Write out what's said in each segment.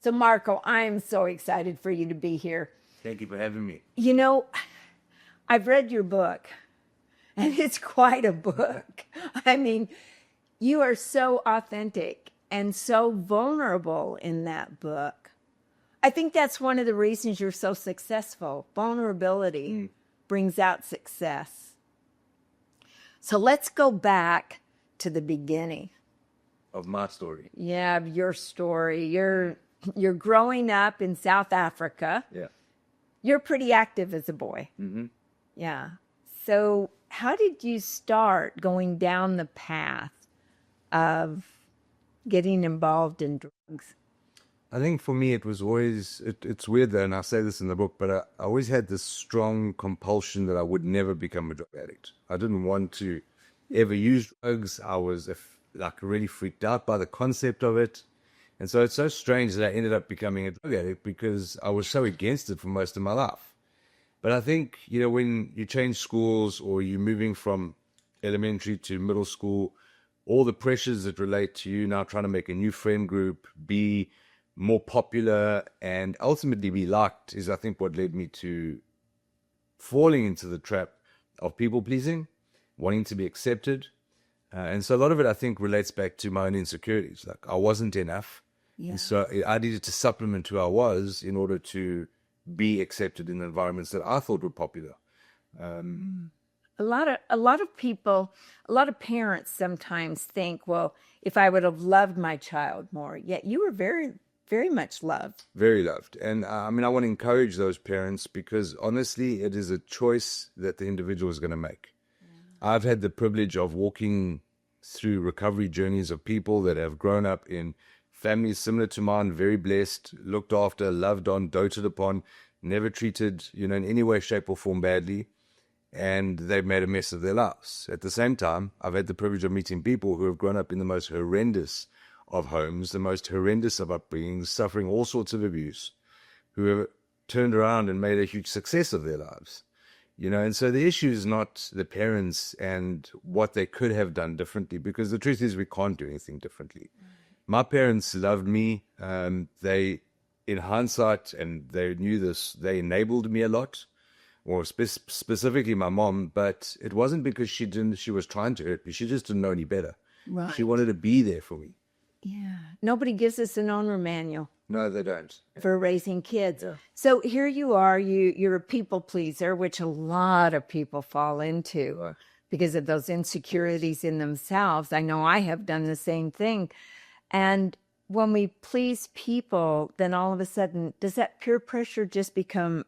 So, Marco, I'm so excited for you to be here. Thank you for having me. You know, I've read your book, and it's quite a book. I mean, you are so authentic and so vulnerable in that book. I think that's one of the reasons you're so successful. Vulnerability brings out success. So let's go back to the beginning. Of my story. Yeah, of your story. You're growing up in South Africa. Yeah. You're pretty active as a boy. Mm-hmm. Yeah. So how did you start going down the path of getting involved in drugs? I think for me, it was always, it's weird though, and I say this in the book, but I always had this strong compulsion that I would never become a drug addict. I didn't want to ever use drugs. I was really freaked out by the concept of it. And so it's so strange that I ended up becoming a drug addict because I was so against it for most of my life. But I think, when you change schools or you're moving from elementary to middle school, all the pressures that relate to you now trying to make a new friend group, be more popular, and ultimately be liked is, I think, what led me to falling into the trap of people pleasing, wanting to be accepted. And so a lot of it, I think, relates back to my own insecurities. Like I wasn't enough. Yeah. And so I needed to supplement who I was in order to be accepted in environments that I thought were popular. A lot of people, a lot of parents sometimes think, well, if I would have loved my child more, yet you were very, very much loved. Very loved. And I want to encourage those parents because honestly, it is a choice that the individual is going to make. Yeah. I've had the privilege of walking through recovery journeys of people that have grown up in families similar to mine, very blessed, looked after, loved on, doted upon, never treated, in any way, shape or form badly. And they've made a mess of their lives. At the same time, I've had the privilege of meeting people who have grown up in the most horrendous of homes, the most horrendous of upbringings, suffering all sorts of abuse, who have turned around and made a huge success of their lives. And so the issue is not the parents and what they could have done differently, because the truth is we can't do anything differently. My parents loved me. They, in hindsight, and they knew this, they enabled me a lot. Or specifically my mom, but it wasn't because she was trying to hurt me. She just didn't know any better. Right. She wanted to be there for me. Yeah. Nobody gives us an owner manual. No, they don't. For raising kids. Yeah. So here you are, you're a people pleaser, which a lot of people fall into. Right. Because of those insecurities in themselves. I know I have done the same thing. And when we please people, then all of a sudden, does that peer pressure just become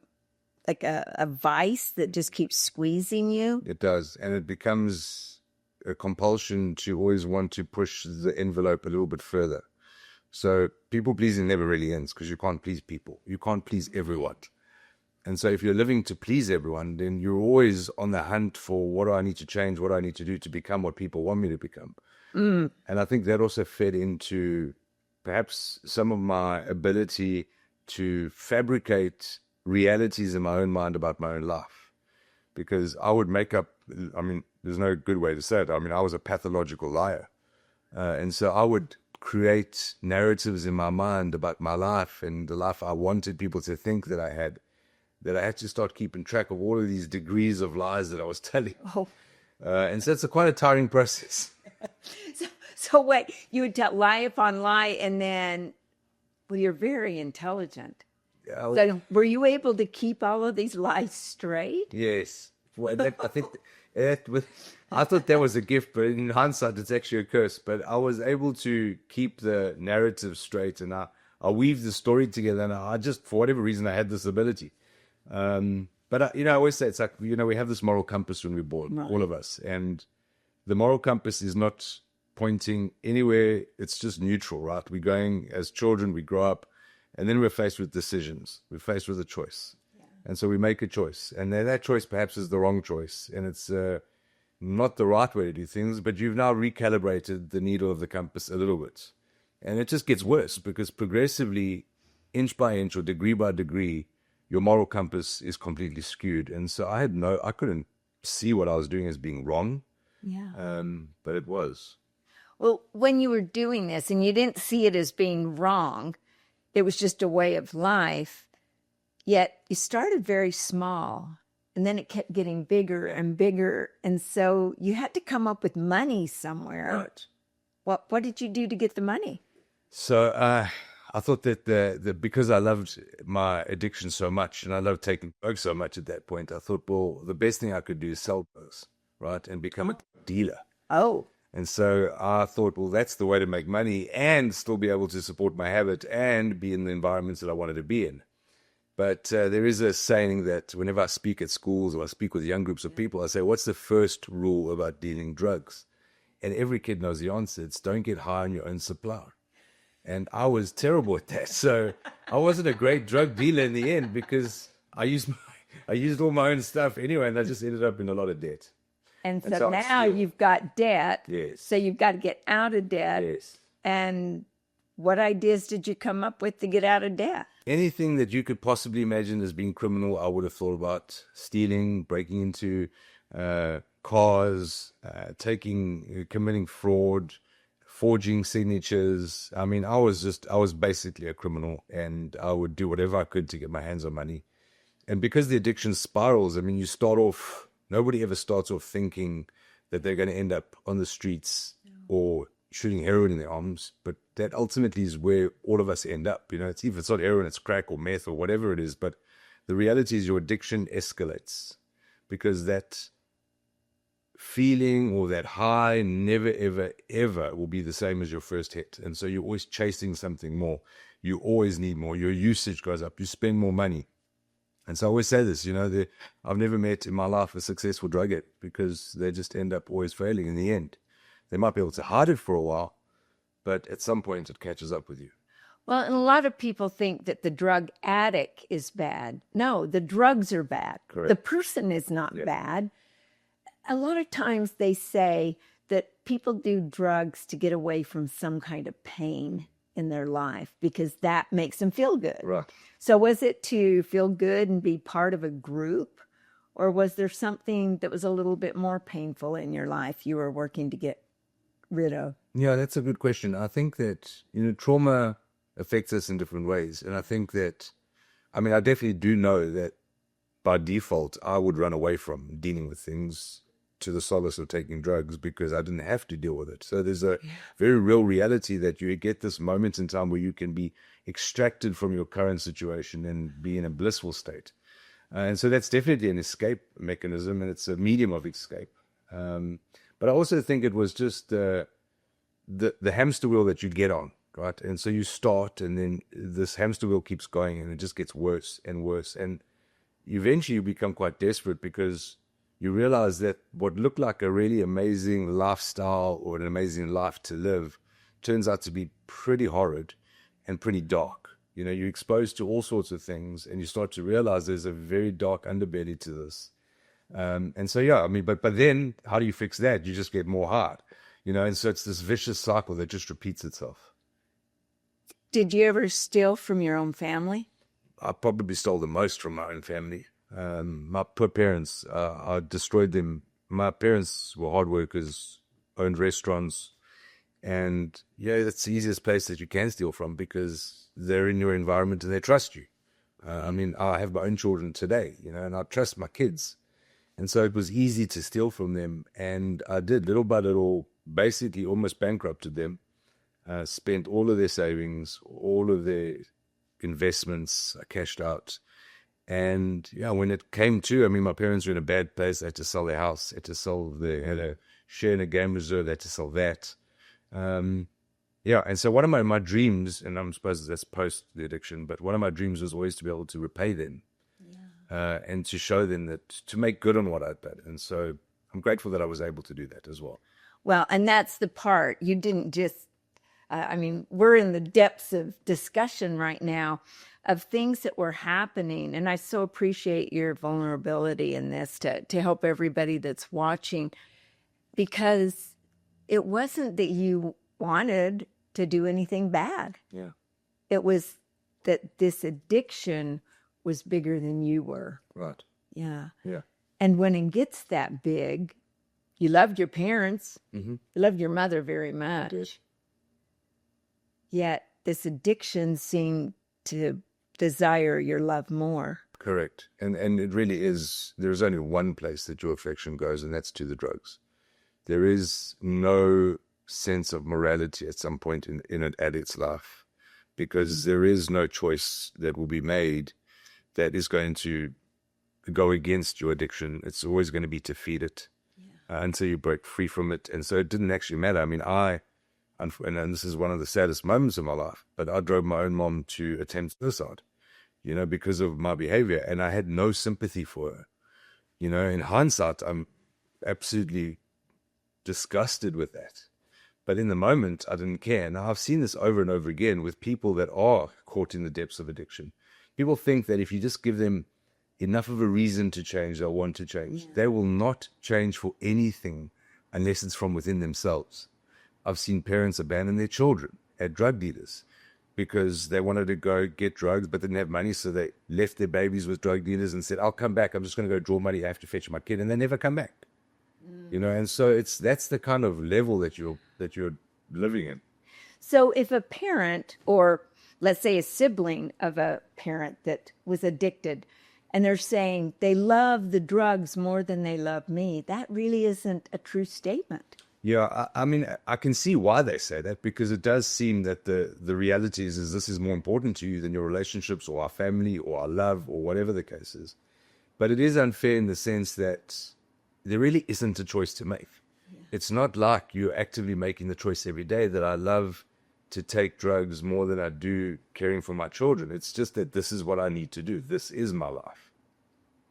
like a vice that just keeps squeezing you? It does. And it becomes a compulsion to always want to push the envelope a little bit further. So people pleasing never really ends because you can't please people. You can't please everyone. And so if you're living to please everyone, then you're always on the hunt for what do I need to change, what do I need to do to become what people want me to become. And I think that also fed into perhaps some of my ability to fabricate realities in my own mind about my own life, because I would make up, there's no good way to say it. I was a pathological liar. And so I would create narratives in my mind about my life and the life I wanted people to think that I had to start keeping track of all of these degrees of lies that I was telling. Oh. And so it's quite a tiring process. So wait, you would tell lie upon lie, and then, well, you're very intelligent. Yeah, So were you able to keep all of these lies straight? yes. Well, I thought that was a gift, but in hindsight, it's actually a curse. But I was able to keep the narrative straight, and I weave the story together, and I just, for whatever reason, I had this ability. But I always say it's like, we have this moral compass when we're born, right. All of us. And the moral compass is not pointing anywhere. It's just neutral, right? We're going, as children, we grow up, and then we're faced with decisions. We're faced with a choice. Yeah. And so we make a choice. And then that choice perhaps is the wrong choice. And it's not the right way to do things, but you've now recalibrated the needle of the compass a little bit. And it just gets worse because progressively, inch by inch or degree by degree, your moral compass is completely skewed. And so I couldn't see what I was doing as being wrong. Yeah. But it was. Well, when you were doing this and you didn't see it as being wrong, it was just a way of life. Yet you started very small, and then it kept getting bigger and bigger. And so you had to come up with money somewhere. Right. What did you do to get the money? So I thought that because I loved my addiction so much and I loved taking drugs so much at that point, I thought, well, the best thing I could do is sell drugs, right, and become a dealer. Oh, And so I thought, well, that's the way to make money and still be able to support my habit and be in the environments that I wanted to be in. But there is a saying that whenever I speak at schools or I speak with young groups of people, I say, what's the first rule about dealing drugs? And every kid knows the answer. It's don't get high on your own supply. And I was terrible at that. So I wasn't a great drug dealer in the end because I used all my own stuff anyway, and I just ended up in a lot of debt. and And so so now you've got debt. Yes. So you've got to get out of debt. Yes. And what ideas did you come up with to get out of debt? Anything that you could possibly imagine as being criminal, I would have thought about. Stealing, breaking into cars, committing fraud, forging signatures. I mean, I was basically a criminal, and I would do whatever I could to get my hands on money. And because the addiction spirals, I mean, nobody ever starts off thinking that they're going to end up on the streets or shooting heroin in their arms, but that ultimately is where all of us end up. You know, if it's not heroin, it's crack or meth or whatever it is. But the reality is your addiction escalates because that feeling or that high never, ever, ever will be the same as your first hit. And so you're always chasing something more. You always need more. Your usage goes up. You spend more money. And so I always say this, you know, I've never met in my life a successful drug addict because they just end up always failing in the end. They might be able to hide it for a while, but at some point it catches up with you. Well, and a lot of people think that the drug addict is bad. No, the drugs are bad. Correct. The person is not bad. A lot of times they say that people do drugs to get away from some kind of pain in their life because that makes them feel good. Right. So was it to feel good and be part of a group? Or was there something that was a little bit more painful in your life you were working to get rid of? Yeah, that's a good question. I think that, you know, trauma affects us in different ways. And I think that, I mean, I definitely do know that by default, I would run away from dealing with things to the solace of taking drugs because I didn't have to deal with it. So there's a very real reality that you get this moment in time where you can be extracted from your current situation and be in a blissful state. And so that's definitely an escape mechanism, and it's a medium of escape. But I also think it was just the hamster wheel that you get on, right? And so you start, and then this hamster wheel keeps going, and it just gets worse and worse. And eventually you become quite desperate because you realize that what looked like a really amazing lifestyle or an amazing life to live turns out to be pretty horrid and pretty dark. You know, you're exposed to all sorts of things, and you start to realize there's a very dark underbelly to this. And so, yeah, I mean, but then how do you fix that? You just get more hard, you know, and so it's this vicious cycle that just repeats itself. Did you ever steal from your own family? I probably stole the most from my own family. My poor parents, I destroyed them. My parents were hard workers, owned restaurants, and yeah, that's the easiest place that you can steal from because they're in your environment and they trust you. I mean, I have my own children today, you know, and I trust my kids. And so it was easy to steal from them. And I did, little by little, basically almost bankrupted them, spent all of their savings, all of their investments, I cashed out. And yeah, when it came to, I mean, my parents were in a bad place. They had to sell their house, had had a share in a game reserve, they had to sell that. Yeah, and so one of my dreams, and I'm supposed that's post the addiction, but one of my dreams was always to be able to repay them. And to show them that to make good on what I'd done. And so I'm grateful that I was able to do that as well. Well, and that's the part. You didn't just, I mean, we're in the depths of discussion right now of things that were happening. And I so appreciate your vulnerability in this to help everybody that's watching, because it wasn't that you wanted to do anything bad. Yeah. It was that this addiction was bigger than you were. Right. Yeah. Yeah. And when it gets that big, you loved your parents. Mm-hmm. You loved your mother very much. Yes. Yet this addiction seemed to desire your love more. Correct. And it really is, there's only one place that your affection goes, and that's to the drugs. There is no sense of morality at some point in an addict's life, because there is no choice that will be made that is going to go against your addiction. It's always going to be to feed it until you break free from it. And so it didn't actually matter. I mean, and this is one of the saddest moments of my life, but I drove my own mom to attempt suicide, because of my behavior. And I had no sympathy for her. In hindsight, I'm absolutely disgusted with that. But in the moment, I didn't care. Now, I've seen this over and over again with people that are caught in the depths of addiction. People think that if you just give them enough of a reason to change, they'll want to change. Yeah. They will not change for anything unless it's from within themselves. I've seen parents abandon their children at drug dealers because they wanted to go get drugs but didn't have money, so they left their babies with drug dealers and said, I'll come back, I'm just going to go draw money, I have to fetch my kid, and they never come back. And so that's the kind of level that you're living in. So if a parent, or let's say a sibling of a parent that was addicted, and they're saying they love the drugs more than they love me, that really isn't a true statement. Yeah, I mean, I can see why they say that, because it does seem that the reality is this is more important to you than your relationships or our family or our love or whatever the case is. But it is unfair in the sense that there really isn't a choice to make. Yeah. It's not like you're actively making the choice every day that I love to take drugs more than I do caring for my children. It's just that this is what I need to do. This is my life.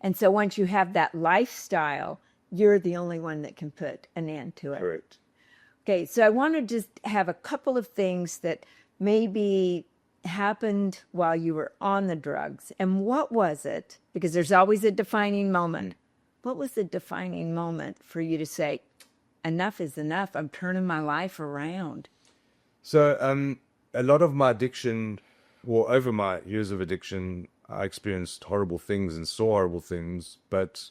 And so once you have that lifestyle, you're the only one that can put an end to it. Correct. Okay, so I want to just have a couple of things that maybe happened while you were on the drugs. And what was it? Because there's always a defining moment. What was the defining moment for you to say, enough is enough, I'm turning my life around? So a lot of my addiction, well, over my years of addiction, I experienced horrible things and saw horrible things, but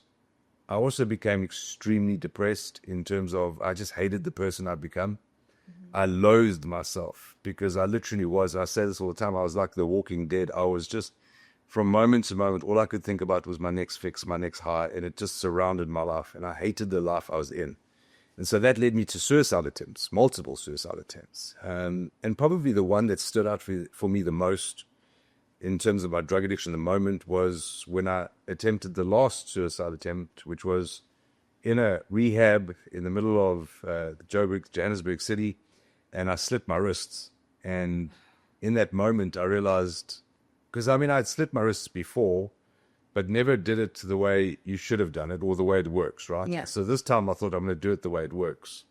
I also became extremely depressed in terms of I just hated the person I'd become. Mm-hmm. I loathed myself because I literally was. I say this all the time. I was like the walking dead. I was just, from moment to moment, all I could think about was my next fix, my next high, and it just surrounded my life. And I hated the life I was in. And so that led me to suicide attempts, multiple suicide attempts. And probably the one that stood out for me the most in terms of my drug addiction at the moment was when I attempted the last suicide attempt, which was in a rehab in the middle of Johannesburg City, and I slit my wrists. And in that moment, I realized, because I'd slit my wrists before, but never did it the way you should have done it or the way it works, right? Yeah. So this time I thought I'm going to do it the way it works.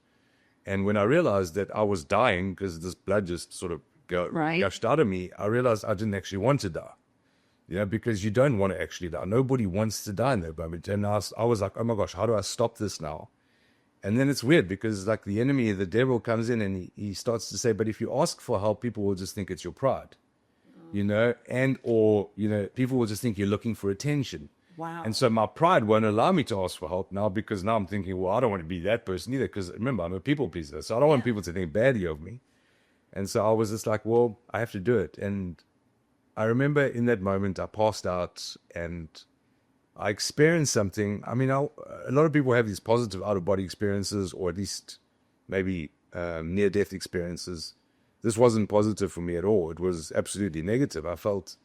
And when I realized that I was dying because this blood just sort of gushed out of me, I realized I didn't actually want to die. Because you don't want to actually die. Nobody wants to die in that moment. And I was like, oh my gosh, how do I stop this now? And then it's weird because like the enemy, the devil comes in and he starts to say, but if you ask for help, people will just think it's your pride. Or people will just think you're looking for attention. Wow. And so my pride won't allow me to ask for help now, because now I'm thinking, well, I don't want to be that person either, because remember, I'm a people pleaser, so I don't want people to think badly of me. And so I was just like, well, I have to do it. And I remember in that moment, I passed out and I experienced something. I mean, a lot of people have these positive out-of-body experiences, or at least maybe near-death experiences. This wasn't positive for me at all. It was absolutely negative. I felt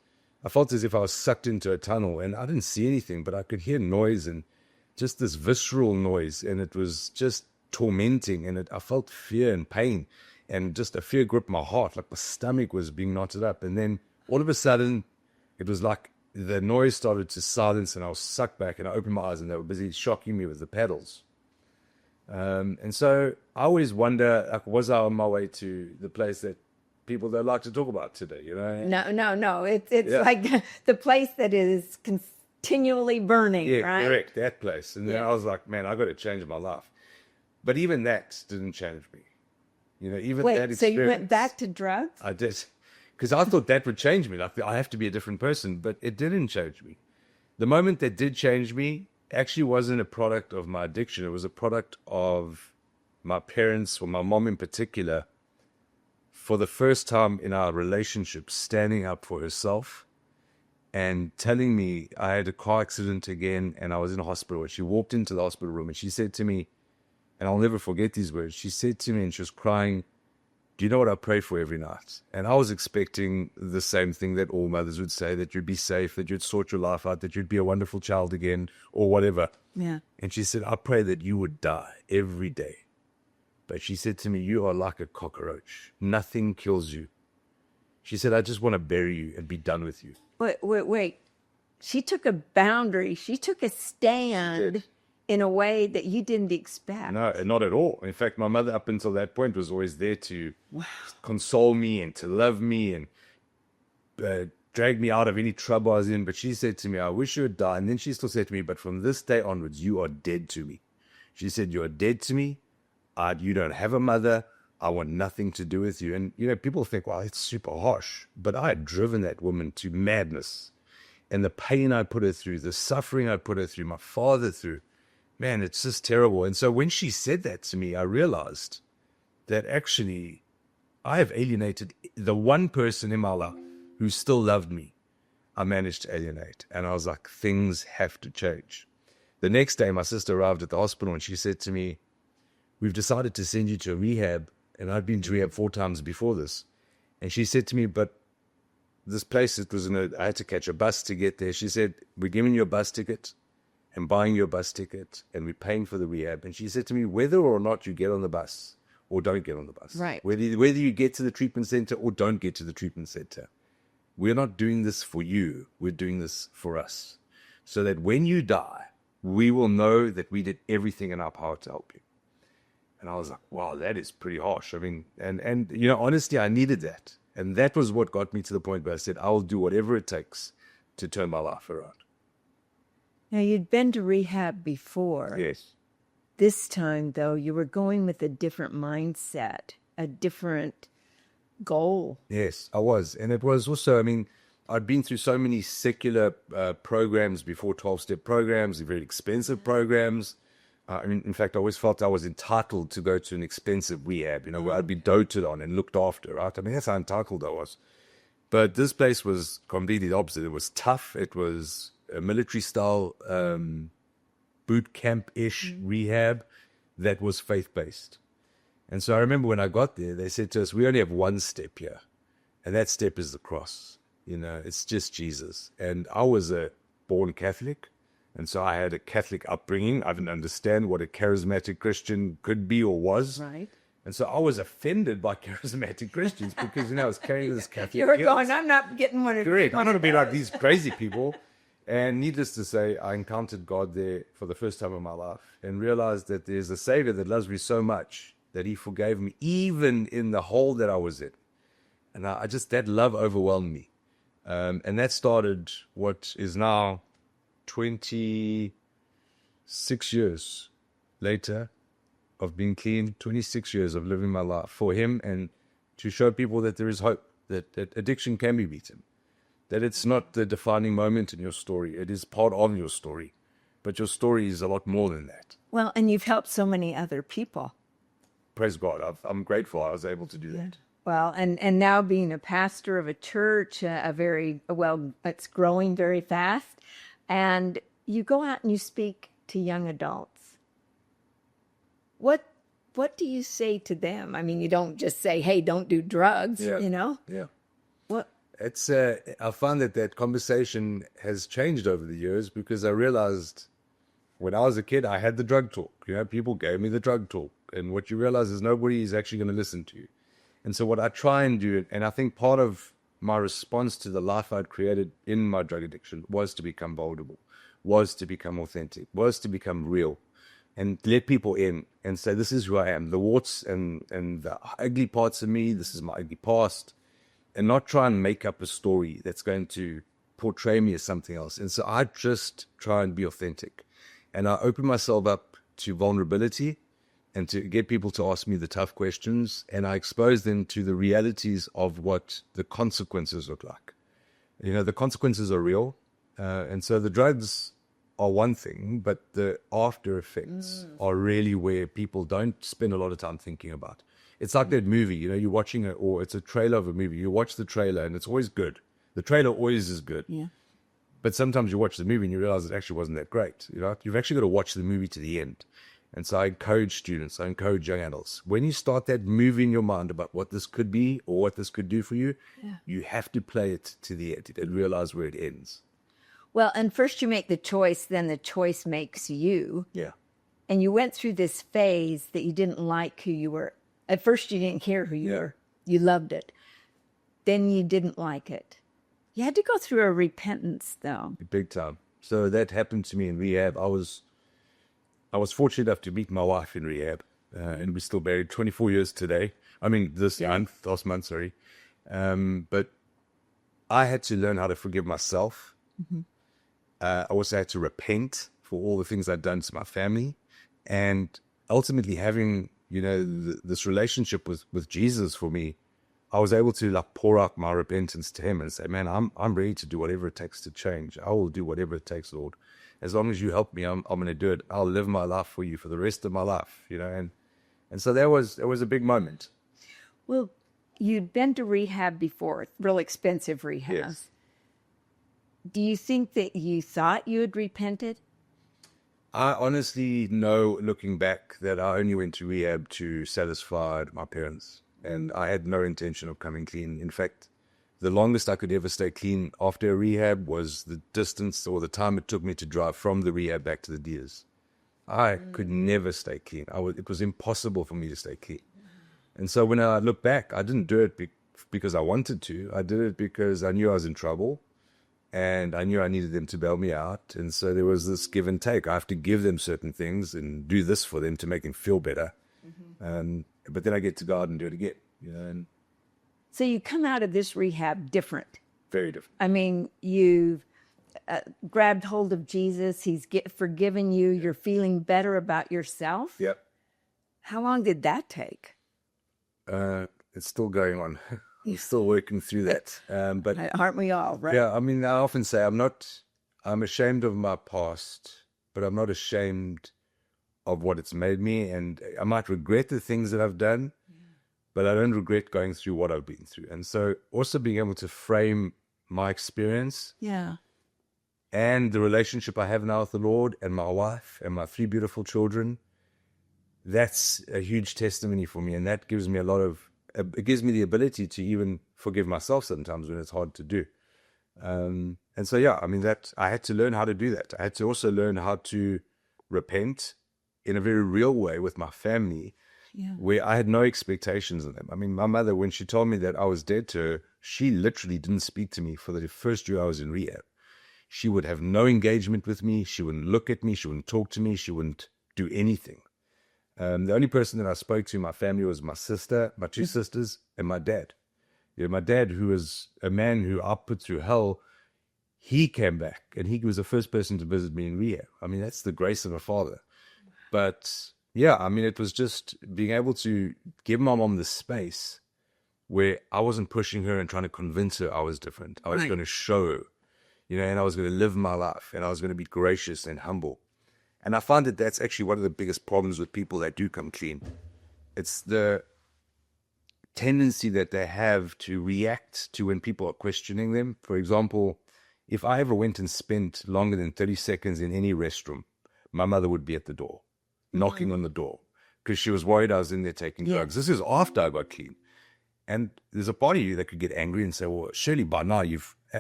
as if I was sucked into a tunnel, and I didn't see anything, but I could hear noise and just this visceral noise, and it was just tormenting, and I felt fear and pain, and just a fear gripped my heart, like my stomach was being knotted up. And then all of a sudden, it was like the noise started to silence, and I was sucked back, and I opened my eyes, and they were busy shocking me with the pedals. And so I always wonder, like, was I on my way to the place that people don't like to talk about today, No. It's like the place that is continually burning, right? Correct, that place. And then I was like, man, I got to change my life. But even that didn't change me. Even that experience. So you went back to drugs? I did. Because I thought that would change me. Like, I have to be a different person, but it didn't change me. The moment that did change me actually wasn't a product of my addiction. It was a product of my parents, or my mom in particular, for the first time in our relationship, standing up for herself and telling me I had a car accident again and I was in a hospital. She walked into the hospital room and she said to me, and I'll never forget these words, she said to me, and she was crying, "Do you know what I pray for every night?" And I was expecting the same thing that all mothers would say, that you'd be safe, that you'd sort your life out, that you'd be a wonderful child again, or whatever. Yeah. And she said, "I pray that you would die every day." But she said to me, "You are like a cockroach. Nothing kills you." She said, "I just want to bury you and be done with you." Wait. She took a boundary. She took a stand Yes. in a way that you didn't expect. No, not at all. In fact, my mother up until that point was always there to console me and to love me and drag me out of any trouble I was in. But she said to me, "I wish you would die." And then she still said to me, "But from this day onwards, you are dead to me." She said, "You are dead to me. You don't have a mother. I want nothing to do with you." And, people think, well, it's super harsh. But I had driven that woman to madness. And the pain I put her through, the suffering I put her through, my father through, man, it's just terrible. And so when she said that to me, I realized that actually I have alienated the one person in my life who still loved me. I managed to alienate. And I was like, things have to change. The next day, my sister arrived at the hospital and she said to me, "We've decided to send you to a rehab." And I'd been to rehab 4 times before this. And she said to me, "But this place, I had to catch a bus to get there." She said, "We're giving you a bus ticket and buying you a bus ticket and we're paying for the rehab." And she said to me, "Whether or not you get on the bus or don't get on the bus, Right. whether you get to the treatment center or don't get to the treatment center, we're not doing this for you. We're doing this for us. So that when you die, we will know that we did everything in our power to help you." And I was like, wow, that is pretty harsh. I mean, and honestly, I needed that. And that was what got me to the point where I said, I'll do whatever it takes to turn my life around. Now, you'd been to rehab before. Yes. This time, though, you were going with a different mindset, a different goal. Yes, I was. And it was also, I'd been through so many secular programs before, 12-step programs, very expensive programs. In fact, I always felt I was entitled to go to an expensive rehab, where I'd be doted on and looked after, right? That's how entitled I was. But this place was completely the opposite. It was tough. It was a military-style boot camp-ish rehab that was faith-based. And so I remember when I got there, they said to us, "We only have one step here, and that step is the cross. It's just Jesus." And I was a born Catholic. And so I had a Catholic upbringing. I didn't understand what a charismatic Christian could be or was. Right. And so I was offended by charismatic Christians because, I was carrying this Catholic You were guilt. going, I'm not getting one of Correct. I don't want to be like these crazy people. And needless to say, I encountered God there for the first time in my life and realized that there's a Savior that loves me so much that he forgave me even in the hole that I was in. And that love overwhelmed me. And that started what is now 26 years later of being clean, 26 years of living my life for him and to show people that there is hope, that addiction can be beaten, that it's not the defining moment in your story. It is part of your story, but your story is a lot more than that. Well, and you've helped so many other people. Praise God. I'm grateful I was able to do that. Well, and now being a pastor of a church, it's growing very fast. And you go out and you speak to young adults. What do you say to them? You don't just say, "Hey, don't do drugs," Yeah. What? It's I find that conversation has changed over the years because I realized when I was a kid, I had the drug talk. People gave me the drug talk. And what you realize is nobody is actually going to listen to you. And so what I try and do, and I think part of my response to the life I'd created in my drug addiction was to become vulnerable, was to become authentic, was to become real, and let people in and say, this is who I am, the warts and the ugly parts of me, this is my ugly past, and not try and make up a story that's going to portray me as something else. And so I just try and be authentic. And I open myself up to vulnerability and to get people to ask me the tough questions, and I expose them to the realities of what the consequences look like. The consequences are real, and so the drugs are one thing, but the after effects are really where people don't spend a lot of time thinking about. It's like that movie, you know, you're watching it, or it's a trailer of a movie. You watch the trailer and it's always good. The trailer always is good. Yeah. But sometimes you watch the movie and you realize it actually wasn't that great. You know, you've actually got to watch the movie to the end. And so I encourage students, I encourage young adults, when you start that movie in your mind about what this could be or what this could do for you, you have to play it to the end and realize where it ends. Well, and first you make the choice, then the choice makes you. Yeah. And you went through this phase that you didn't like who you were. At first you didn't care who you were. You loved it. Then you didn't like it. You had to go through a repentance, though. Big time. So that happened to me in rehab. I was fortunate enough to meet my wife in rehab, and we're still married 24 years today. I mean, last month, sorry. But I had to learn how to forgive myself. Mm-hmm. I also had to repent for all the things I'd done to my family, and ultimately having, you know, this relationship with Jesus for me, I was able to like pour out my repentance to him and say, man, I'm ready to do whatever it takes to change. I will do whatever it takes, Lord. As long as you help me, I'm going to do it. I'll live my life for you for the rest of my life, you know. And so that was a big moment. Well, you'd been to rehab before, real expensive rehabs. Yes. Do you think that you thought you had repented? I honestly know, looking back, that I only went to rehab to satisfy my parents. And I had no intention of coming clean. In fact, the longest I could ever stay clean after a rehab was the distance or the time it took me to drive from the rehab back to the Dias. I could never stay clean. It was impossible for me to stay clean. And so when I look back, I didn't do it because I wanted to. I did it because I knew I was in trouble and I knew I needed them to bail me out. And so there was this give and take. I have to give them certain things and do this for them to make them feel better. Mm-hmm. But then I get to go out and do it again, you know. And so you come out of this rehab different. Very different. I mean, you've grabbed hold of Jesus. He's forgiven you. You're feeling better about yourself. Yep. How long did that take? It's still going on. I'm still working through that. But aren't we all, right? Yeah, I mean, I often say I'm ashamed of my past, but I'm not ashamed of what it's made me. And I might regret the things that I've done, but I don't regret going through what I've been through. And so also being able to frame my experience and the relationship I have now with the Lord and my wife and my 3 beautiful children, that's a huge testimony for me. And that gives me it gives me the ability to even forgive myself sometimes when it's hard to do. And so, I mean, that I had to learn how to do that. I had to also learn how to repent in a very real way with my family, where I had no expectations of them. I mean, my mother, when she told me that I was dead to her, she literally didn't speak to me for the first year I was in rehab. She would have no engagement with me. She wouldn't look at me. She wouldn't talk to me. She wouldn't do anything. The only person that I spoke to in my family was my sister, my 2 sisters, and my dad. You know, my dad, who was a man who I put through hell, he came back, and he was the first person to visit me in rehab. I mean, that's the grace of a father. But I mean, it was just being able to give my mom the space where I wasn't pushing her and trying to convince her I was different. I was going to show her, you know, and I was going to live my life, and I was going to be gracious and humble. And I find that that's actually one of the biggest problems with people that do come clean. It's the tendency that they have to react to when people are questioning them. For example, if I ever went and spent longer than 30 seconds in any restroom, my mother would be at the door, knocking on the door, because she was worried I was in there taking drugs. This is after I got clean. And there's a part of you that could get angry and say, well, surely by now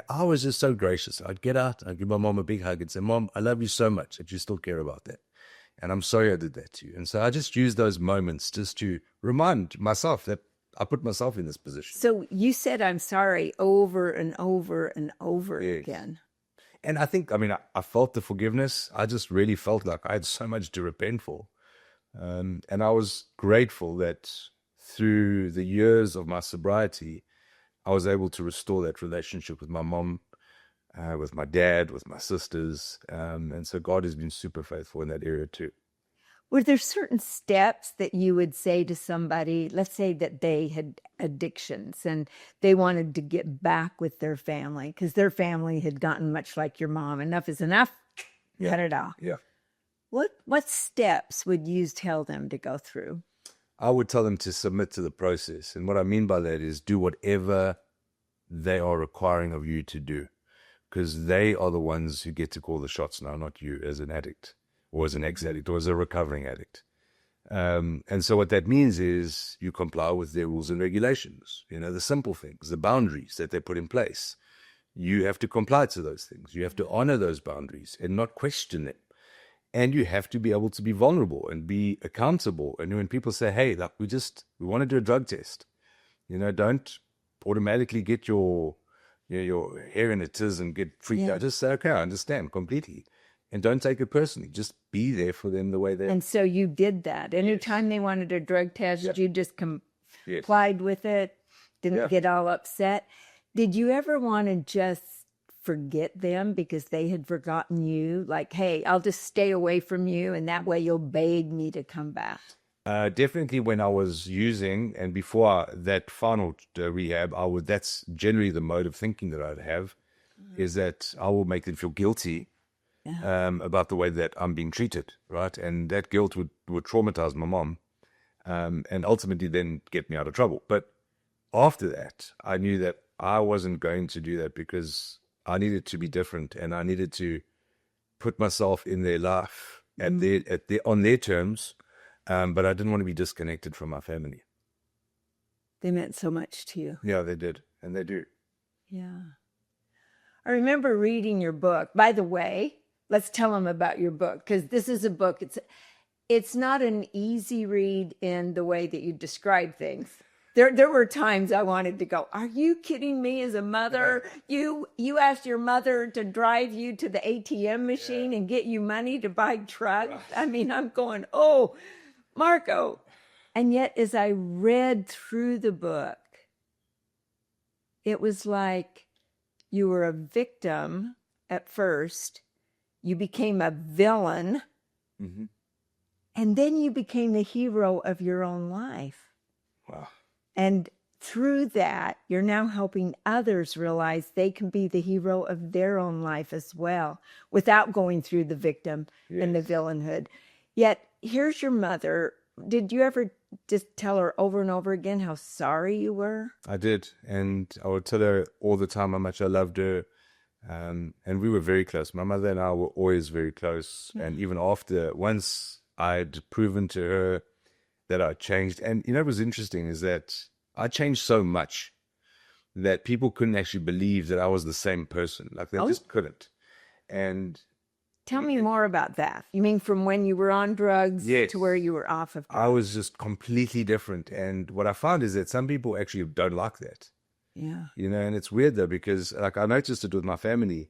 I was just so gracious. I'd get out, I'd give my mom a big hug and say, Mom, I love you so much that you still care about that. And I'm sorry I did that to you. And so I just use those moments just to remind myself that I put myself in this position. So you said I'm sorry over and over and over again. And I think, I mean, I felt the forgiveness. I just really felt like I had so much to repent for. And I was grateful that through the years of my sobriety, I was able to restore that relationship with my mom, with my dad, with my sisters. And so God has been super faithful in that area too. Were there certain steps that you would say to somebody, let's say that they had addictions and they wanted to get back with their family because their family had gotten much like your mom, enough is enough, cut it off. Yeah. What steps would you tell them to go through? I would tell them to submit to the process. And what I mean by that is do whatever they are requiring of you to do, because they are the ones who get to call the shots now, not you as an addict or as an ex-addict or as a recovering addict. And so what that means is you comply with their rules and regulations, the simple things, the boundaries that they put in place. You have to comply to those things. You have to honor those boundaries and not question them. And you have to be able to be vulnerable and be accountable. And when people say, hey, look, we want to do a drug test, don't automatically get your hair in a tiz and get freaked out. Just say, okay, I understand completely. And don't take it personally. Just be there for them the way they are. And so you did that. Anytime they wanted a drug test, you just complied with it, didn't get all upset. Did you ever want to just forget them because they had forgotten you? Like, hey, I'll just stay away from you, and that way you'll beg me to come back. Definitely when I was using, and before that final rehab, that's generally the mode of thinking that I'd have, is that I will make them feel guilty about the way that I'm being treated, right? And that guilt would traumatize my mom, and ultimately then get me out of trouble. But after that, I knew that I wasn't going to do that because I needed to be different, and I needed to put myself in their life on their terms. But I didn't want to be disconnected from my family. They meant so much to you. Yeah, they did. And they do. Yeah. I remember reading your book. By the way, let's tell them about your book, because this is a book. It's not an easy read in the way that you describe things. There were times I wanted to go, are you kidding me as a mother? You asked your mother to drive you to the ATM machine and get you money to buy drugs? I mean, I'm going, oh, Marco. And yet, as I read through the book, it was like you were a victim at first. You became a villain. Mm-hmm. And then you became the hero of your own life. Wow. And through that, you're now helping others realize they can be the hero of their own life as well, without going through the victim and the villainhood. Yet, here's your mother. Did you ever just tell her over and over again how sorry you were? I did. And I would tell her all the time how much I loved her. And we were very close. My mother and I were always very close. And even after, once I'd proven to her that I changed. And what was interesting is that I changed so much that people couldn't actually believe that I was the same person. Like they just couldn't. And tell me more about that. You mean from when you were on drugs to where you were off of drugs? I was just completely different. And what I found is that some people actually don't like that. Yeah. And it's weird though, because like I noticed it with my family.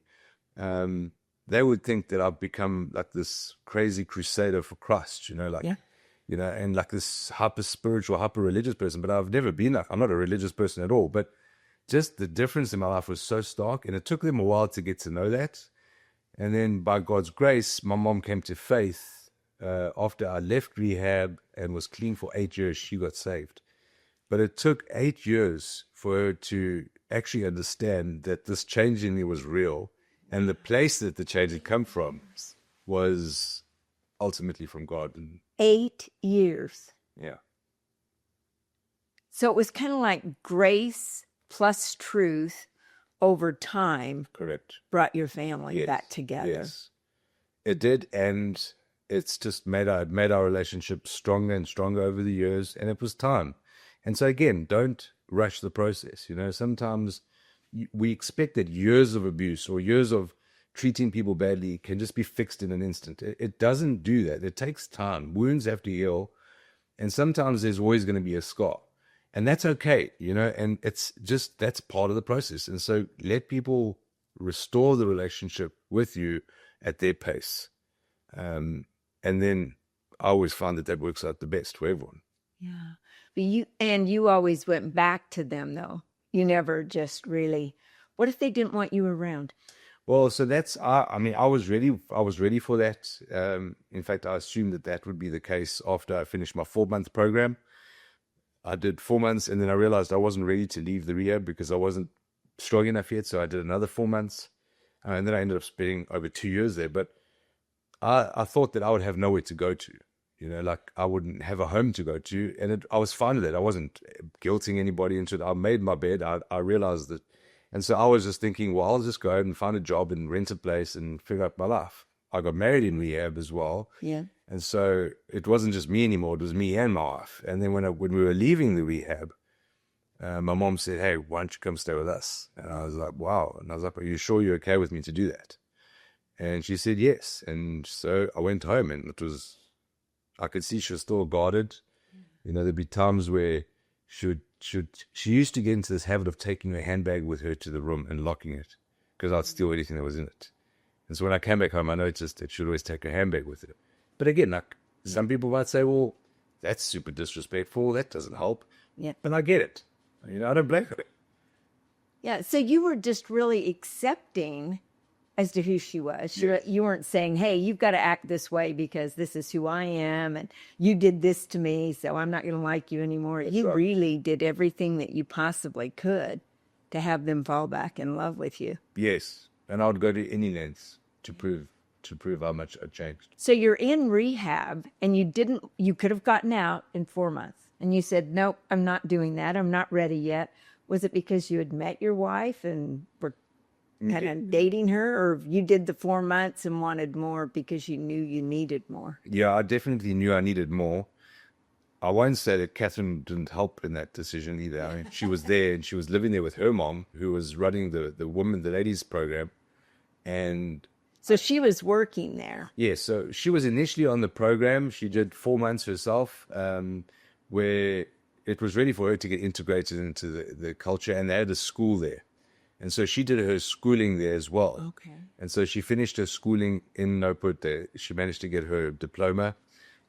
They would think that I've become like this crazy crusader for Christ, and like this hyper spiritual, hyper religious person. But I've never been I'm not a religious person at all. But just the difference in my life was so stark, and it took them a while to get to know that. And then by God's grace, my mom came to faith after I left rehab and was clean for 8 years. She got saved. But it took 8 years for her to actually understand that this change in me was real, and the place that the change had come from was ultimately from God. 8 years. Yeah. So it was kind of like grace plus truth over time. Correct. Brought your family back together. Yes. It did, and it's just made our relationship stronger and stronger over the years, and it was time. And so again, don't rush the process. Sometimes we expect that years of abuse or years of treating people badly can just be fixed in an instant. It doesn't do that. It takes time. Wounds have to heal. And sometimes there's always going to be a scar. And that's okay, and it's just, that's part of the process. And so let people restore the relationship with you at their pace. And then I always find that works out the best for everyone. Yeah. But you always went back to them though. You never just really, what if they didn't want you around? Well, so that's, I was ready for that. In fact, I assumed that would be the case after I finished my 4-month program. I did 4 months, and then I realized I wasn't ready to leave the rehab because I wasn't strong enough yet. So I did another 4 months, and then I ended up spending over 2 years there. But I thought that I would have nowhere to go to. like I wouldn't have a home to go to. And I was fine with it. I wasn't guilting anybody into it. I made my bed. I realized that. And so I was just thinking, well, I'll just go out and find a job and rent a place and figure out my life. I got married in rehab as well. Yeah. And so it wasn't just me anymore. It was me and my wife. And then when we were leaving the rehab, my mom said, hey, why don't you come stay with us? And I was like, wow. And I was like, are you sure you're okay with me to do that? And she said, yes. And so I went home, and I could see she was still guarded. There'd be times where she used to get into this habit of taking her handbag with her to the room and locking it because I'd steal anything that was in it. And so when I came back home, I noticed that she'd always take her handbag with her. But again, like some people might say, well, that's super disrespectful. That doesn't help. Yeah. But I get it. I don't blame her. Yeah. So you were just really accepting as to who she was. Yes. You weren't saying, hey, you've got to act this way because this is who I am and you did this to me, so I'm not going to like you anymore. That's you right. really did everything that you possibly could to have them fall back in love with you. Yes. And I would go to any lengths to prove how much I changed. So you're in rehab and you could have gotten out in 4 months and you said, nope, I'm not doing that. I'm not ready yet. Was it because you had met your wife and were kind of dating her, or you did the 4 months and wanted more because you knew you needed more? Yeah, I definitely knew I needed more. I won't say that Catherine didn't help in that decision either. I mean, she was there and she was living there with her mom, who was running the ladies program. And So she was working there. yeah, so she was initially on the program. She did 4 months herself, where it was ready for her to get integrated into the culture, and they had a school there. And so she did her schooling there as well. Okay. And so she finished her schooling in Noput there. She managed to get her diploma.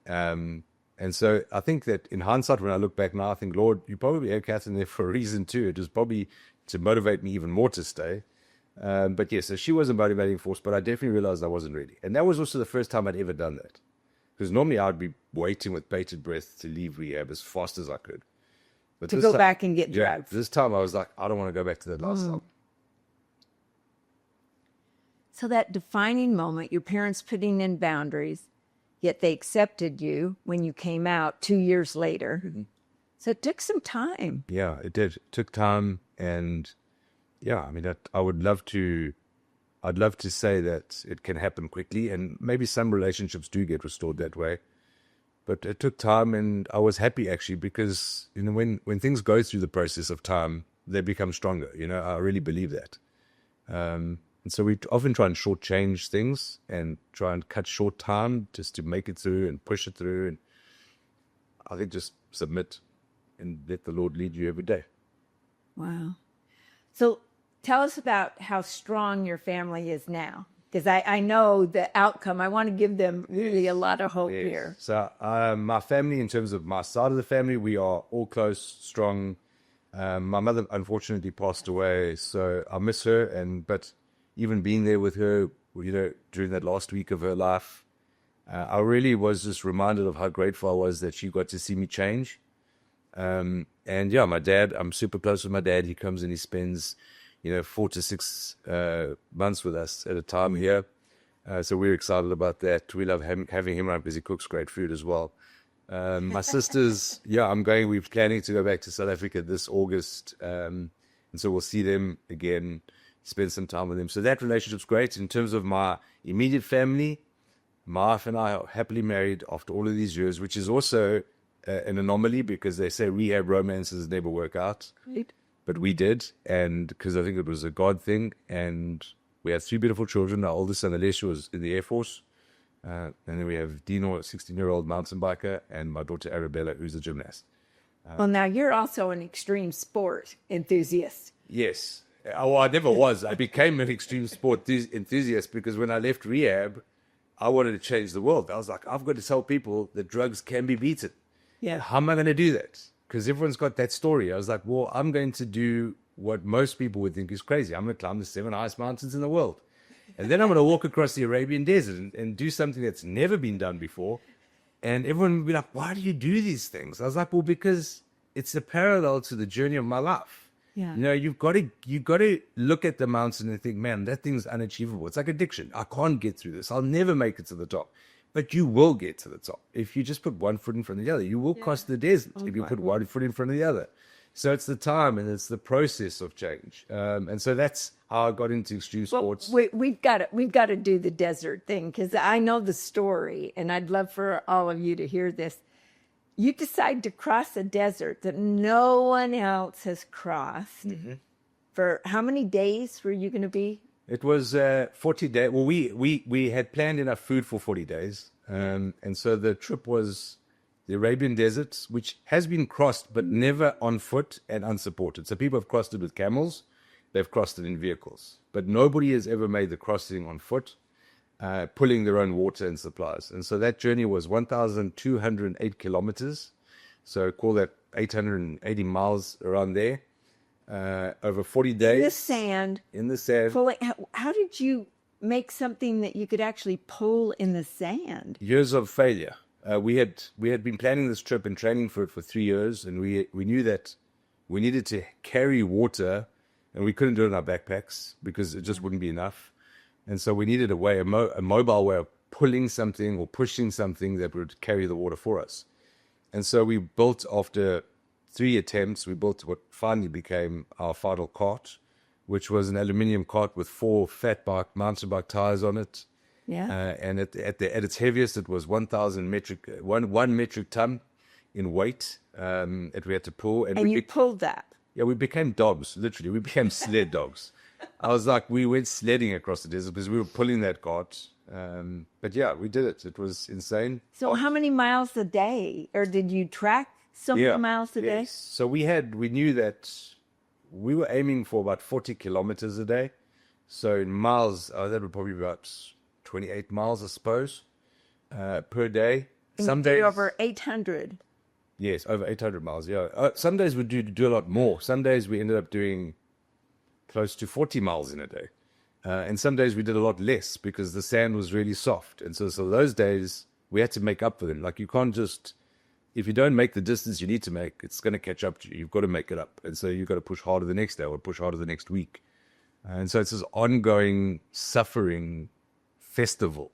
And so I think that in hindsight, when I look back now, I think, Lord, you probably had Catherine there for a reason too. It was probably to motivate me even more to stay. But yeah, so she was a motivating force, but I definitely realized I wasn't ready. And that was also the first time I'd ever done that. Because normally I'd be waiting with bated breath to leave rehab as fast as I could. But To this go time- back and get yeah, drugs. this time I was like, I don't want to go back to that last time. So that defining moment, your parents putting in boundaries, yet they accepted you when you came out 2 years later. Mm-hmm. So it took some time. Yeah, it did. It took time, and yeah, I mean, I'd love to say that it can happen quickly, and maybe some relationships do get restored that way. But it took time, and I was happy actually because when things go through the process of time, they become stronger. I really believe that. And so we often try and shortchange things and try and cut short time just to make it through and push it through. And I think just submit and let the Lord lead you every day. Wow. So tell us about how strong your family is now. Because I know the outcome. I want to give them really a lot of hope here. So my family, in terms of my side of the family, we are all close, strong. My mother unfortunately passed away, so I miss her. But even being there with her, during that last week of her life, I really was just reminded of how grateful I was that she got to see me change. And yeah, my dad, I'm super close with my dad. He comes and he spends 4 to 6 months with us at a time here. So we're excited about that. We love having him around because he cooks great food as well. My sisters, we're planning to go back to South Africa this August. And so we'll see them again, spend some time with them. So that relationship's great. In terms of my immediate family, my wife and I are happily married after all of these years, which is also an anomaly because they say rehab romances never work out. Right. But we did, and because I think it was a God thing, and we had 3 beautiful children. Our oldest son, Alessia, was in the Air Force. And then we have Dino, a 16-year-old mountain biker, and my daughter Arabella, who's a gymnast. Well, now you're also an extreme sport enthusiast. Yes. Oh, I never was. I became an extreme sport enthusiast because when I left rehab, I wanted to change the world. I was like, I've got to tell people that drugs can be beaten. Yeah. How am I going to do that? Because everyone's got that story. I was like, well, I'm going to do what most people would think is crazy. I'm going to climb the 7 highest mountains in the world. And then I'm going to walk across the Arabian desert and do something that's never been done before. And everyone would be like, why do you do these things? I was like, well, because it's a parallel to the journey of my life. Yeah. You've got to look at the mountain and think, man, that thing's unachievable. It's like addiction. I can't get through this. I'll never make it to the top. But you will get to the top if you just put one foot in front of the other. You will cross the desert if you put one foot in front of the other. So it's the time and it's the process of change. And so that's how I got into extreme sports. We've got to do the desert thing, because I know the story, and I'd love for all of you to hear this. You decide to cross a desert that no one else has crossed. For how many days were you going to be? It was 40 days. Well, we had planned enough food for 40 days. And so the trip was the Arabian Desert, which has been crossed, but never on foot and unsupported. So people have crossed it with camels. They've crossed it in vehicles. But nobody has ever made the crossing on foot, pulling their own water and supplies. And so that journey was 1,208 kilometers. So call that 880 miles around there. Over 40 days. In the sand. How did you make something that you could actually pull in the sand? Years of failure. We had been planning this trip and training for it for 3 years, and we knew that we needed to carry water, and we couldn't do it in our backpacks because it just wouldn't be enough. And so we needed a way, a mobile way of pulling something or pushing something that would carry the water for us. And so we built, after 3 attempts, we built what finally became our final cart, which was an aluminium cart with 4 fat bike, mountain bike tires on it. Yeah. And at its heaviest, it was 1,000 one metric ton in weight that we had to pull. And you pulled that? Yeah, we became dogs, literally. We became sled dogs. I was like, we went sledding across the desert because we were pulling that cart. But yeah, we did it. It was insane. So how many miles a day? Or did you track so many miles a day? So we knew that we were aiming for about 40 kilometers a day. So in miles, that would probably be about 28 miles, I suppose, per day. Some days over 800. Yes, over 800 miles. Yeah. Some days we do a lot more. Some days we ended up doing close to 40 miles in a day. And some days we did a lot less because the sand was really soft. And so those days we had to make up for them. Like, you can't just, if you don't make the distance you need to make, it's going to catch up to you. You've got to make it up. And so you've got to push harder the next day or push harder the next week. And so it's this ongoing suffering festival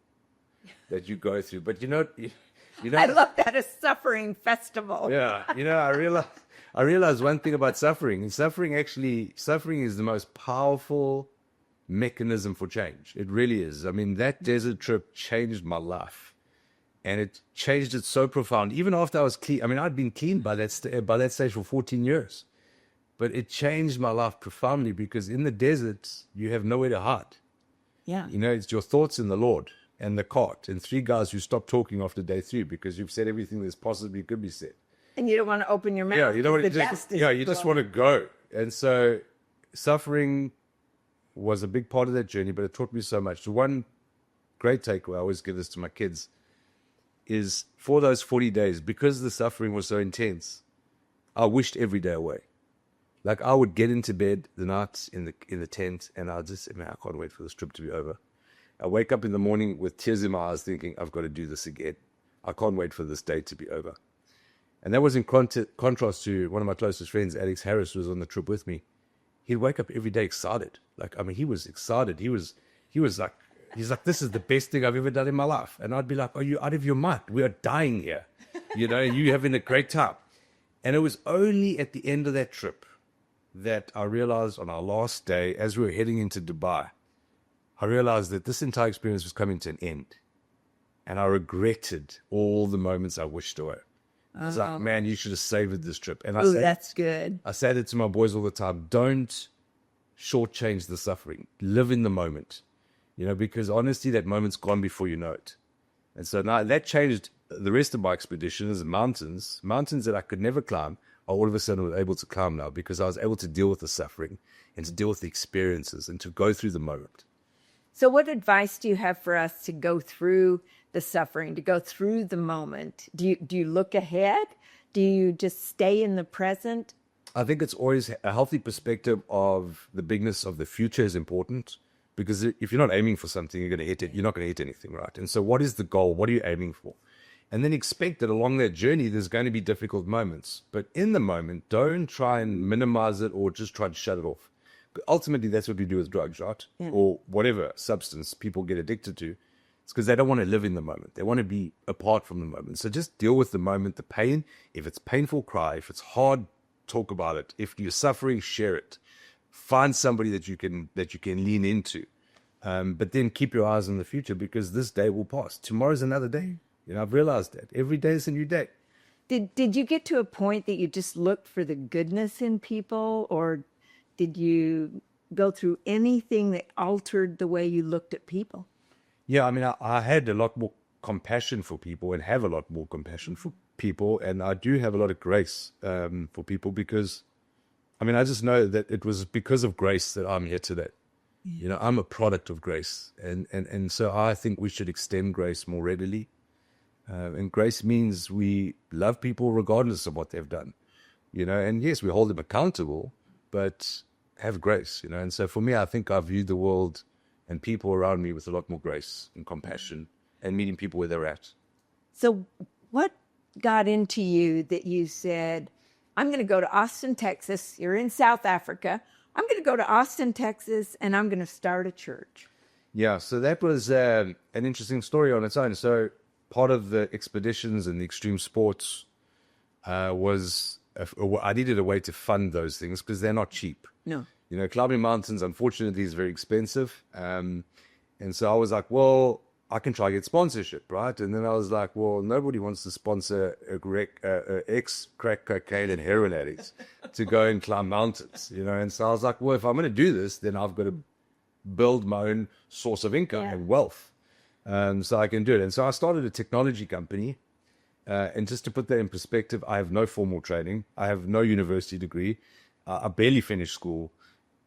that you go through. But you know, I love that, a suffering festival. Yeah. I realized one thing about suffering. And suffering is the most powerful mechanism for change. It really is. I mean, that desert trip changed my life. And it changed it so profound. Even after I was clean, I mean, I'd been clean by that stage for 14 years. But it changed my life profoundly because in the desert, you have nowhere to hide. Yeah. It's your thoughts in the Lord and the cart and 3 guys who stop talking after day 3 because you've said everything that's possibly could be said. And you don't want to open your mouth. Yeah, you don't want to. You just want to go. And so, suffering was a big part of that journey, but it taught me so much. So one great takeaway, I always give this to my kids, is for those 40 days, because the suffering was so intense, I wished every day away. Like, I would get into bed the night in the tent, and I'd just say, man, I can't wait for this trip to be over. I wake up in the morning with tears in my eyes thinking, I've got to do this again. I can't wait for this day to be over. And that was in contrast to one of my closest friends, Alex Harris, who was on the trip with me. He'd wake up every day excited. Like, I mean, he was excited. He was like, this is the best thing I've ever done in my life. And I'd be like, are you out of your mind? We are dying here. You having a great time. And it was only at the end of that trip that I realized on our last day, as we were heading into Dubai, I realized that this entire experience was coming to an end. And I regretted all the moments I wished away. It's like, man, you should have savored this trip. And that's good. I say that to my boys all the time. Don't shortchange the suffering. Live in the moment. Because honestly, that moment's gone before you know it. And so now that changed the rest of my expedition as mountains that I could never climb. I all of a sudden was able to climb now because I was able to deal with the suffering and to deal with the experiences and to go through the moment. So what advice do you have for us to go through the suffering, to go through the moment? Do you look ahead? Do you just stay in the present? I think it's always a healthy perspective of the bigness of the future is important, because if you're not aiming for something, you're going to hit it. You're not going to hit anything, right? And so what is the goal? What are you aiming for? And then expect that along that journey, there's going to be difficult moments. But in the moment, don't try and minimize it or just try to shut it off. Ultimately, that's what we do with drugs, right? Yeah. Or whatever substance people get addicted to. It's because they don't want to live in the moment. They want to be apart from the moment. So just deal with the moment, the pain. If it's painful, cry. If it's hard, talk about it. If you're suffering, share it. Find somebody that you can lean into. But then keep your eyes on the future, because this day will pass. Tomorrow's another day. I've realized that every day is a new day. Did you get to a point that you just looked for the goodness in people, or did you go through anything that altered the way you looked at people? Yeah, I mean, I had a lot more compassion for people, and have a lot more compassion for people. And I do have a lot of grace for people, because, I mean, I just know that it was because of grace that I'm here today. I'm a product of grace. And so I think we should extend grace more readily. And grace means we love people regardless of what they've done. And yes, we hold them accountable, but have grace, And so for me, I think I view the world and people around me with a lot more grace and compassion, and meeting people where they're at. So what got into you that you said, I'm going to go to Austin, Texas. You're in South Africa. I'm going to go to Austin, Texas, and I'm going to start a church. Yeah, so that was an interesting story on its own. So part of the expeditions and the extreme sports was I needed a way to fund those things, because they're not cheap. No. Climbing mountains, unfortunately, is very expensive. And so I was like, well, I can try to get sponsorship, right? And then I was like, well, nobody wants to sponsor ex-crack cocaine and heroin addicts to go and climb mountains, And so I was like, well, if I'm going to do this, then I've got to build my own source of income and wealth, so I can do it. And so I started a technology company. And just to put that in perspective, I have no formal training. I have no university degree. I barely finished school.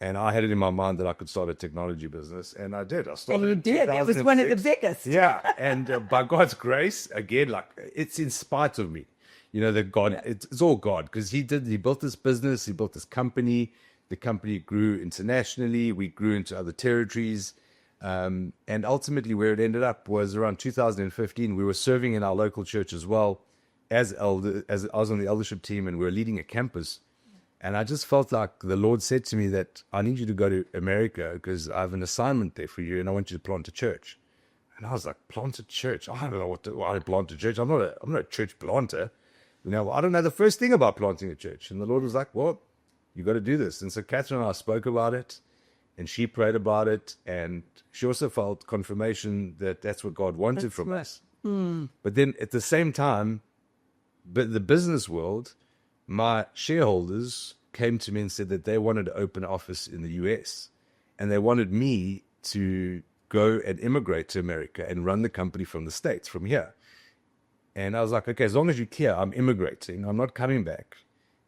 And I had it in my mind that I could start a technology business. And I did. I started. And you did. It was one of the biggest. Yeah. And by God's grace, again, it's in spite of me. That God, it's all God. Because he built this business. He built this company. The company grew internationally. We grew into other territories. And ultimately where it ended up was around 2015. We were serving in our local church as well as I was on the eldership team, and we were leading a campus. And I just felt like the Lord said to me that I need you to go to America, because I have an assignment there for you, and I want you to plant a church. And I was like, plant a church? I don't know why I plant a church. I'm not a church planter. I don't know the first thing about planting a church. And the Lord was like, well, you got to do this. And so Catherine and I spoke about it, and she prayed about it, and she also felt confirmation that that's what God wanted from us. But then at the same time, but the business world, my shareholders came to me and said that they wanted to open an office in the US, and they wanted me to go and immigrate to America and run the company from the States, from here. And I was like, okay, as long as you're clear, I'm immigrating. I'm not coming back.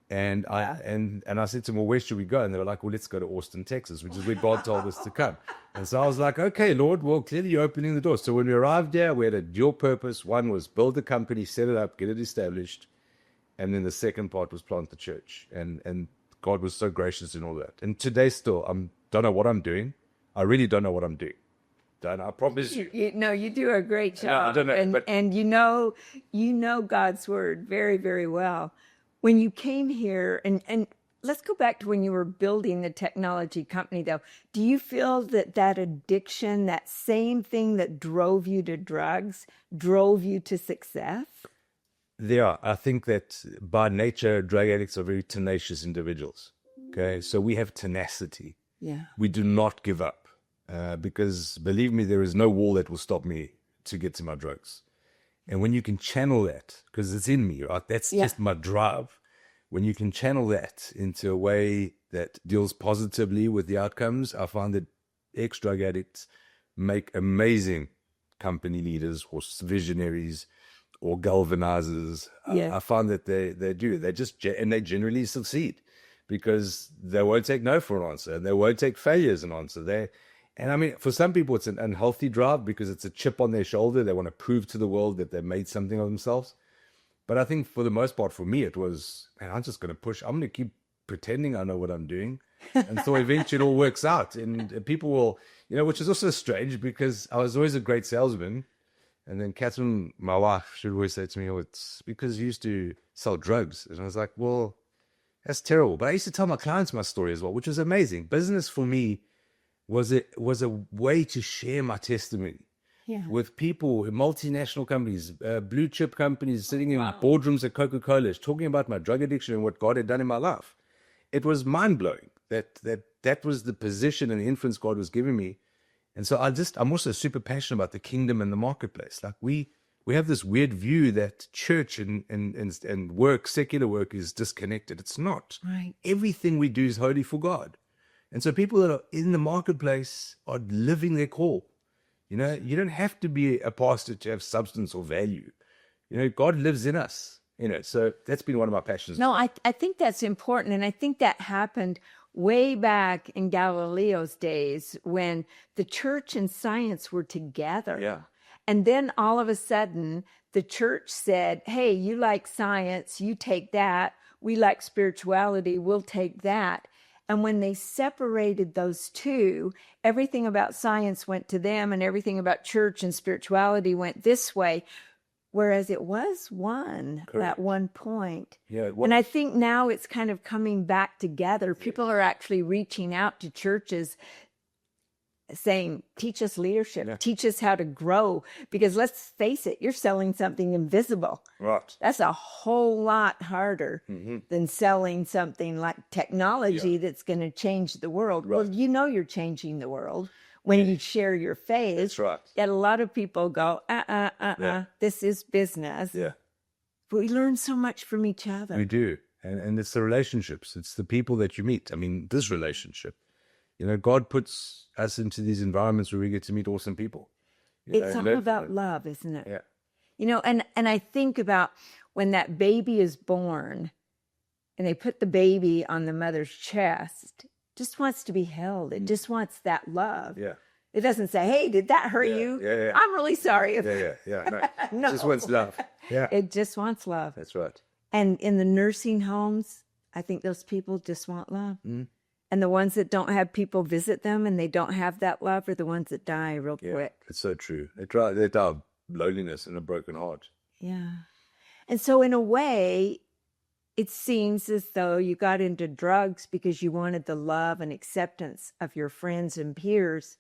And I said to them, well, where should we go? And they were like, well, let's go to Austin, Texas, which is where God told us to come. And so I was like, okay, Lord, well, clearly you're opening the door. So when we arrived there, we had a dual purpose. One was build the company, set it up, get it established. And then the second part was plant the church. And God was so gracious in all that. And today still, I don't know what I'm doing. I really don't know what I'm doing. I promise you. You do a great job. No, I don't know. And you know God's word very, very well. When you came here, and let's go back to when you were building the technology company, though. Do you feel that addiction, that same thing that drove you to drugs, drove you to success? Yeah, I think that by nature, drug addicts are very tenacious individuals. Okay, so we have tenacity. Yeah. We do not give up, because believe me, there is no wall that will stop me to get to my drugs. And when you can channel that, because it's in me, right? That's just my drive. When you can channel that into a way that deals positively with the outcomes, I find that ex-drug addicts make amazing company leaders or visionaries or galvanizers. I find that they do. And they generally succeed, because they won't take no for an answer, and they won't take failure as an answer. And I mean, for some people, it's an unhealthy drive, because it's a chip on their shoulder. They want to prove to the world that they've made something of themselves. But I think for the most part, for me, it was, man, I'm just going to push. I'm going to keep pretending I know what I'm doing. And so eventually it all works out. And people will, which is also strange, because I was always a great salesman. And then Catherine, my wife, should always say to me, oh, it's because you used to sell drugs. And I was like, well, that's terrible. But I used to tell my clients my story as well, which was amazing. Business for me was a way to share my testimony. Yeah. with people, multinational companies, blue chip companies sitting in boardrooms at Coca-Cola talking about my drug addiction and what God had done in my life. It was mind-blowing that was the position and the influence God was giving me. And so I'm also super passionate about the kingdom and the marketplace. Like we have this weird view that church and work, secular work, is disconnected. It's not. Right. Everything we do is holy for God. And so people that are in the marketplace are living their call. You know, you don't have to be a pastor to have substance or value. You know, God lives in us. You know, so that's been one of my passions. No, I think that's important. And I think that happened way back in Galileo's days when the church and science were together. Yeah. And then all of a sudden, the church said, hey, you like science, you take that. We like spirituality, we'll take that. And when they separated those two, everything about science went to them and everything about church and spirituality went this way. Whereas it was one at one point. Yeah, and I think now it's kind of coming back together. People are actually reaching out to churches saying, teach us leadership, teach us how to grow. Because let's face it, you're selling something invisible. Right. That's a whole lot harder than selling something like technology that's going to change the world. Right. Well, you know you're changing the world when you share your faith. That's right. Yet a lot of people go, this is business. Yeah. But we learn so much from each other. We do. And it's the relationships. It's the people that you meet. I mean, this relationship. You know, God puts us into these environments where we get to meet awesome people. It's all about love, isn't it? Yeah. You know, and I think about when that baby is born and they put the baby on the mother's chest, just wants to be held. It just wants that love. Yeah. It doesn't say, hey, did that hurt you? Yeah. I'm really sorry. Yeah. No. No. It just wants love. Yeah. It just wants love. That's right. And in the nursing homes, I think those people just want love. And the ones that don't have people visit them and they don't have that love are the ones that die real quick. It's so true. They die of loneliness and a broken heart. Yeah. And so in a way, it seems as though you got into drugs because you wanted the love and acceptance of your friends and peers,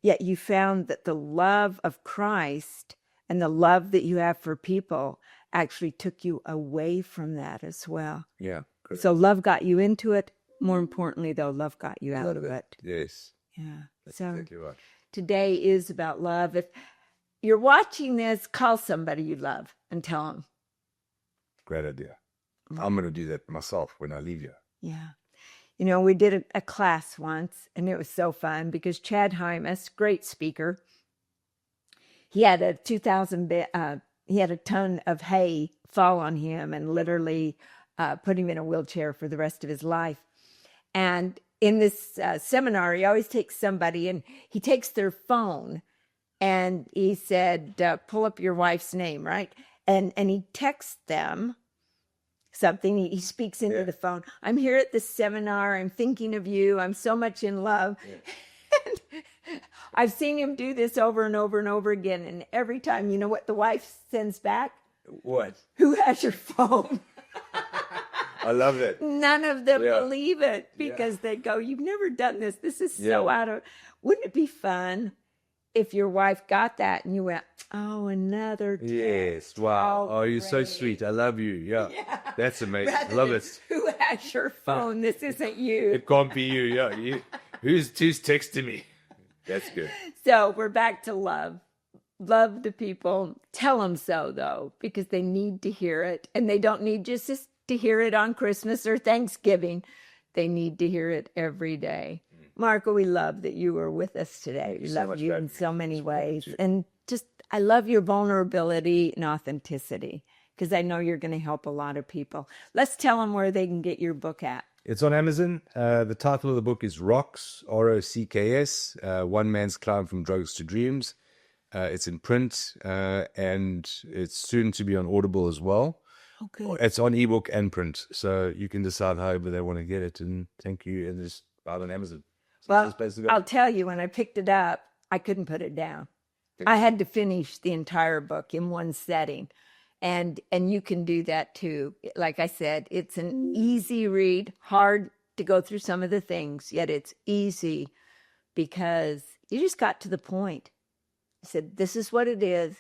yet you found that the love of Christ and the love that you have for people actually took you away from that as well. Yeah. Correct. So love got you into it. More importantly, though, love got you out of it. Yes. Yeah. That's so exactly right. Today is about love. If you're watching this, call somebody you love and tell them. Great idea. I'm going to do that myself when I leave you. Yeah. You know, we did a class once, and it was so fun because Chad Hymas, great speaker, he had a he had a ton of hay fall on him and literally put him in a wheelchair for the rest of his life. And in this seminar, he always takes somebody and he takes their phone and he said, pull up your wife's name, right? And he texts them something. He speaks into the phone. I'm here at this seminar. I'm thinking of you. I'm so much in love. Yeah. I've seen him do this over and over and over again. And every time, you know what the wife sends back? What? Who has your phone? I love it. None of them believe it because they go, you've never done this. This is so out of... Wouldn't it be fun if your wife got that and you went, oh, another text. Yes. Wow. Oh, you're so sweet. I love you. Yeah. That's amazing. I love it. Who has your phone? This isn't you. It can't be you. Yeah. Who's texting me? That's good. So we're back to love. Love the people. Tell them so, though, because they need to hear it. And they don't need just to hear it on Christmas or Thanksgiving. They need to hear it every day. Marco, we love that you were with us today. We love you in so many ways. And just, I love your vulnerability and authenticity because I know you're going to help a lot of people. Let's tell them where they can get your book at. It's on Amazon. The title of the book is Rocks, R-O-C-K-S, One Man's Climb from Drugs to Dreams. It's in print and it's soon to be on Audible as well. Okay. It's on ebook and print, so you can decide however they want to get it. And thank you. And it's out on Amazon. So well, I'll tell you, when I picked it up, I couldn't put it down. I had to finish the entire book in one setting. And you can do that too. Like I said, it's an easy read, hard to go through some of the things, yet it's easy because you just got to the point. He said, this is what it is.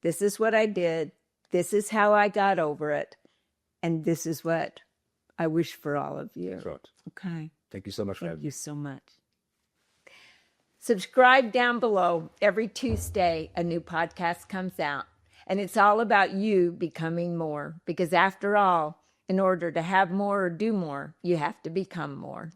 This is what I did. This is how I got over it. And this is what I wish for all of you. That's right. Okay. Thank you so much for Thank having you me. so much. Subscribe down below. Every Tuesday, a new podcast comes out. And it's all about you becoming more. Because after all, in order to have more or do more, you have to become more.